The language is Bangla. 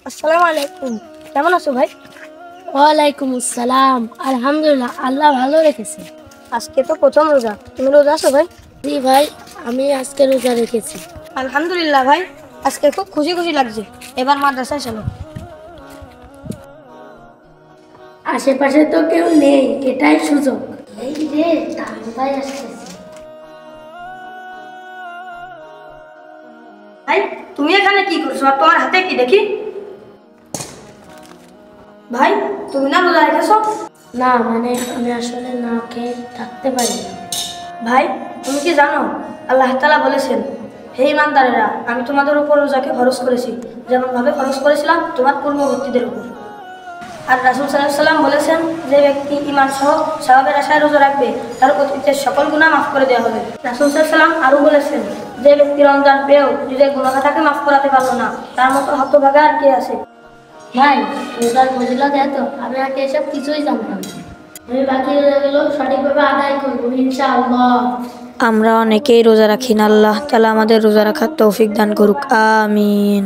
আসসালামু আলাইকুম। কেমন আছো ভাই? ওয়ালাইকুম আসসালাম। আলহামদুলিল্লাহ, আল্লাহ ভালো রেখেছে। আজকে তো প্রথম রোজা, তুমি রোজা আছো ভাই? জি ভাই, আমি আজকে রোজা রেখেছি। আলহামদুলিল্লাহ ভাই, আজকে খুব খুশি খুশি লাগছে। এবার মাদ্রাসায় চলো। আশেপাশে তো কেউ নেই, এটাই সুযোগ। এই রে, তাহলে ভাই আসতেছে। ভাই, তুমি এখানে কি করছো আর তোমার হাতে কি দেখি? ভাই, তুমি না রোজা রেখেছো? না মানে আমি আসলে না খেয়ে থাকতে পারি না। ভাই, তুমি কি জানো আল্লাহ তাআলা বলেছেন, হে ইমানদারেরা, আমি তোমাদের উপর রোজাকে ফরজ করেছি, যেমন ভাবে ফরজ করেছিলাম তোমার পূর্ববর্তীদের উপর। আর রাসূল সাল্লাল্লাহু আলাইহি ওয়াসাল্লাম বলেছেন, যে ব্যক্তি ঈমান সহ সওয়াবের আশায় রোজা রাখবে তার অতীতের সকল গুনাহ মাফ করে দেওয়া হবে। রাসূল সাল্লাল্লাহু আলাইহি ওয়াসাল্লাম আরও বলেছেন, যে ব্যক্তি রমজান পেয়েও নিজের গুনাহটাকে মাফ করাতে পারলো না, তার মতো হতভাগা আর কে আছে? ভাই, রোজার ফজিলত এত, আমি আগে এসব কিছুই জানতাম না। আমি বাকি রোজাগুলো সঠিকভাবে আদায় করবো ইনশাআল্লাহ। আমরা অনেকেই রোজা রাখি না, আল্লাহ তাআলা আমাদের রোজা রাখার তৌফিক দান করুক, আমিন।